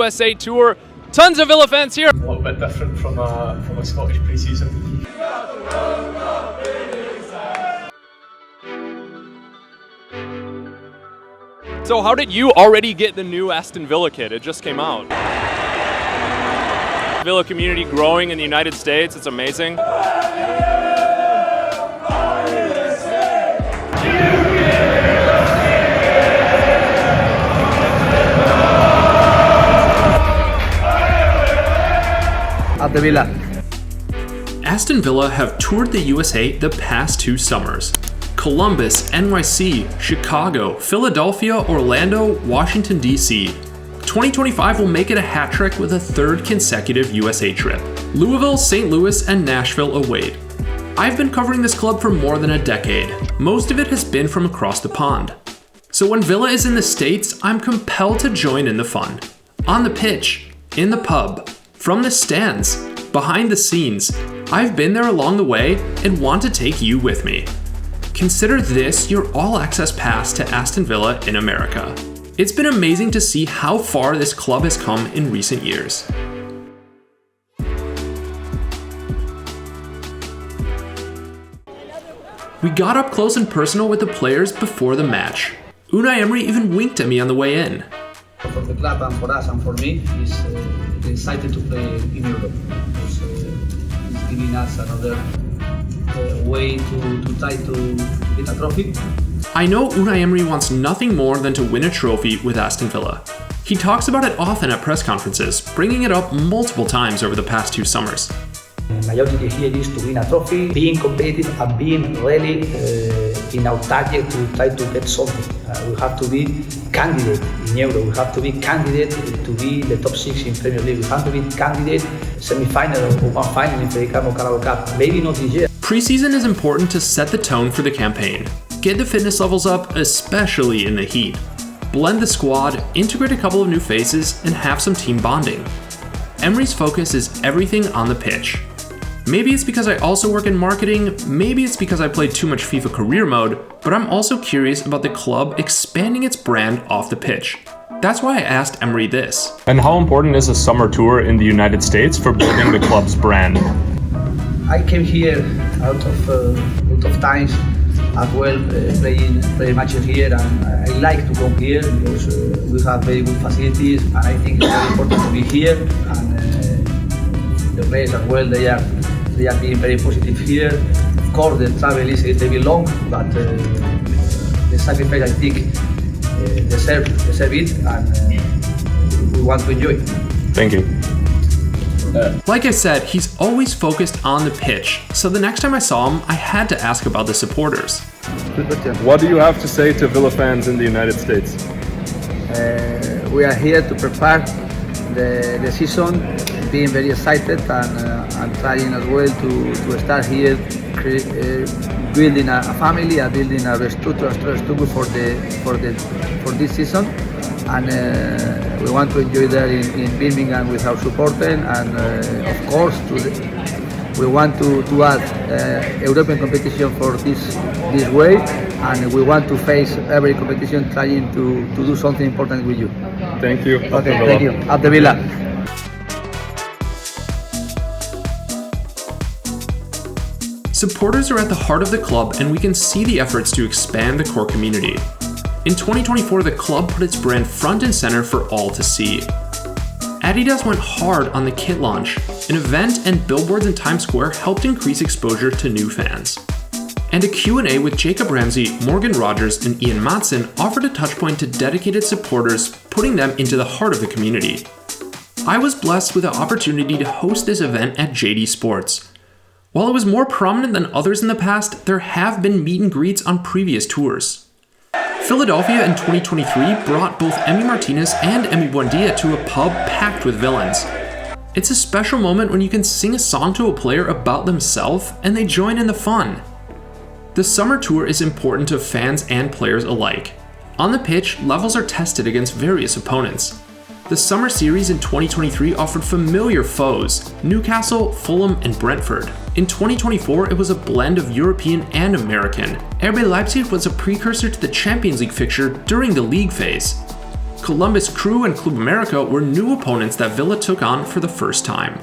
USA tour. Tons of Villa fans here. A little bit different from a Scottish pre-season. So how did you already get the new Aston Villa kit? It just came out. Villa community growing in the United States, it's amazing. At the Villa. Aston Villa have toured the USA the past 2 summers. Columbus, NYC, Chicago, Philadelphia, Orlando, Washington, D.C. 2025 will make it a hat trick with a 3rd consecutive USA trip. Louisville, St. Louis, and Nashville await. I've been covering this club for more than a decade. Most of it has been from across the pond. So when Villa is in the States, I'm compelled to join in the fun. On the pitch, in the pub, from the stands, behind the scenes, I've been there along the way and want to take you with me. Consider this your all-access pass to Aston Villa in America. It's been amazing to see how far this club has come in recent years. We got up close and personal with the players before the match. Unai Emery even winked at me on the way in. For the club and for us and for me, it's excited to play in Europe. It's giving us another way to try to get a trophy. I know Unai Emery wants nothing more than to win a trophy with Aston Villa. He talks about it often at press conferences, bringing it up multiple times over the past 2 summers. My objective here is to win a trophy, being competitive and being really in our target to try to get something. We have to be candidate in Euro, we have to be candidate to be the top 6 in Premier League, we have to be candidate semi-final or one final in the Carabao Cup, maybe not this year. Preseason is important to set the tone for the campaign. Get the fitness levels up, especially in the heat. Blend the squad, integrate a couple of new faces, and have some team bonding. Emery's focus is everything on the pitch. Maybe it's because I also work in marketing, maybe it's because I played too much FIFA career mode, but I'm also curious about the club expanding its brand off the pitch. That's why I asked Emery this. And how important is a summer tour in the United States for building the club's brand? I came here out of times as well, playing matches here, and I like to come here because we have very good facilities, and I think it's very important to be here. And the players as well, they are being very positive here. Of course, the travel is a little bit long, but the sacrifice I think deserve it, and we want to enjoy. Thank you. Like I said, he's always focused on the pitch, so the next time I saw him, I had to ask about the supporters. What do you have to say to Villa fans in the United States? We are here to prepare the season, being very excited and trying as well to start here building a family, building a structure for this season. And we want to enjoy there in Birmingham with our supporters, and of course we want to add European competition for this way, and we want to face every competition trying to do something important with you. Thank you. Okay, thank you. At the Villa. Supporters are at the heart of the club, and we can see the efforts to expand the core community. In 2024, the club put its brand front and center for all to see. Adidas went hard on the kit launch. An event and billboards in Times Square helped increase exposure to new fans. And a Q&A with Jacob Ramsey, Morgan Rogers, and Ian Matson offered a touchpoint to dedicated supporters, putting them into the heart of the community. I was blessed with the opportunity to host this event at JD Sports. While it was more prominent than others in the past, there have been meet and greets on previous tours. Philadelphia in 2023 brought both Emi Martinez and Emi Buendia to a pub packed with villains. It's a special moment when you can sing a song to a player about themselves and they join in the fun. The summer tour is important to fans and players alike. On the pitch, levels are tested against various opponents. The summer series in 2023 offered familiar foes: Newcastle, Fulham, and Brentford. In 2024, it was a blend of European and American. RB Leipzig was a precursor to the Champions League fixture during the league phase. Columbus Crew and Club America were new opponents that Villa took on for the first time.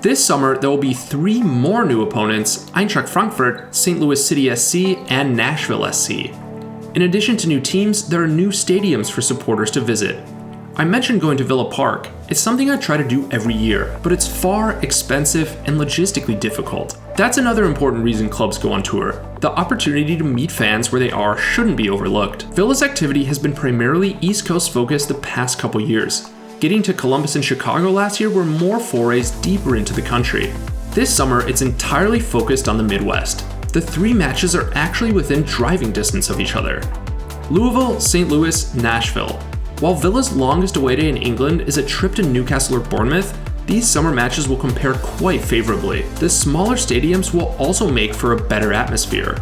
This summer, there will be 3 more new opponents: Eintracht Frankfurt, St. Louis City SC, and Nashville SC. In addition to new teams, there are new stadiums for supporters to visit. I mentioned going to Villa Park. It's something I try to do every year, but it's far, expensive, and logistically difficult. That's another important reason clubs go on tour. The opportunity to meet fans where they are shouldn't be overlooked. Villa's activity has been primarily East Coast focused the past couple years. Getting to Columbus and Chicago last year were more forays deeper into the country. This summer, it's entirely focused on the Midwest. The 3 matches are actually within driving distance of each other: Louisville, St. Louis, Nashville. While Villa's longest away day in England is a trip to Newcastle or Bournemouth, these summer matches will compare quite favorably. The smaller stadiums will also make for a better atmosphere.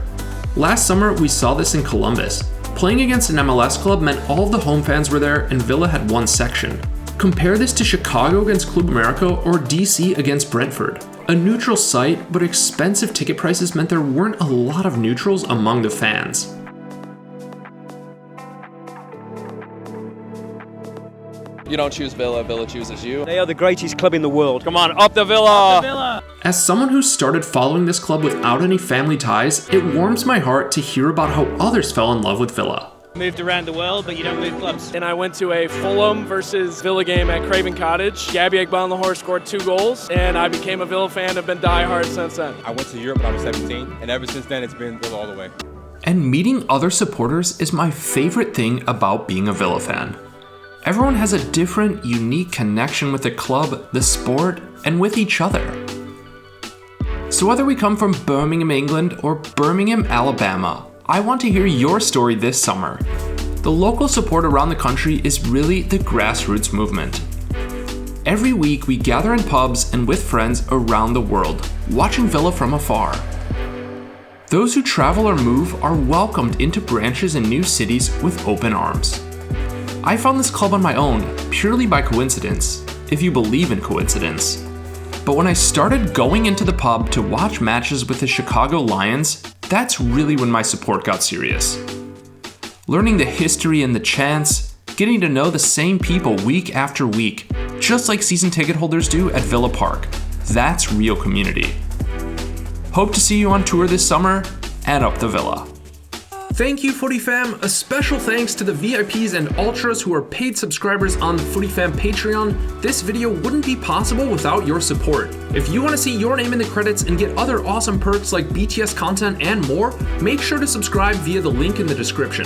Last summer, we saw this in Columbus. Playing against an MLS club meant all of the home fans were there and Villa had one section. Compare this to Chicago against Club America or DC against Brentford. A neutral site, but expensive ticket prices meant there weren't a lot of neutrals among the fans. You don't choose Villa, Villa chooses you. They are the greatest club in the world. Come on, up the Villa! Up the Villa! As someone who started following this club without any family ties, it warms my heart to hear about how others fell in love with Villa. Moved around the world, but you don't move clubs. And I went to a Fulham versus Villa game at Craven Cottage. Gabby Agbanlahor scored 2 goals, and I became a Villa fan. I've been diehard since then. I went to Europe when I was 17, and ever since then it's been Villa all the way. And meeting other supporters is my favorite thing about being a Villa fan. Everyone has a different, unique connection with the club, the sport, and with each other. So whether we come from Birmingham, England, or Birmingham, Alabama, I want to hear your story this summer. The local support around the country is really the grassroots movement. Every week we gather in pubs and with friends around the world, watching Villa from afar. Those who travel or move are welcomed into branches in new cities with open arms. I found this club on my own, purely by coincidence, if you believe in coincidence. But when I started going into the pub to watch matches with the Chicago Lions, that's really when my support got serious. Learning the history and the chants, getting to know the same people week after week, just like season ticket holders do at Villa Park. That's real community. Hope to see you on tour this summer, and up the Villa. Thank you, Footy Fam. A special thanks to the VIPs and Ultras who are paid subscribers on the Footy Fam Patreon. This video wouldn't be possible without your support. If you want to see your name in the credits and get other awesome perks like BTS content and more, make sure to subscribe via the link in the description.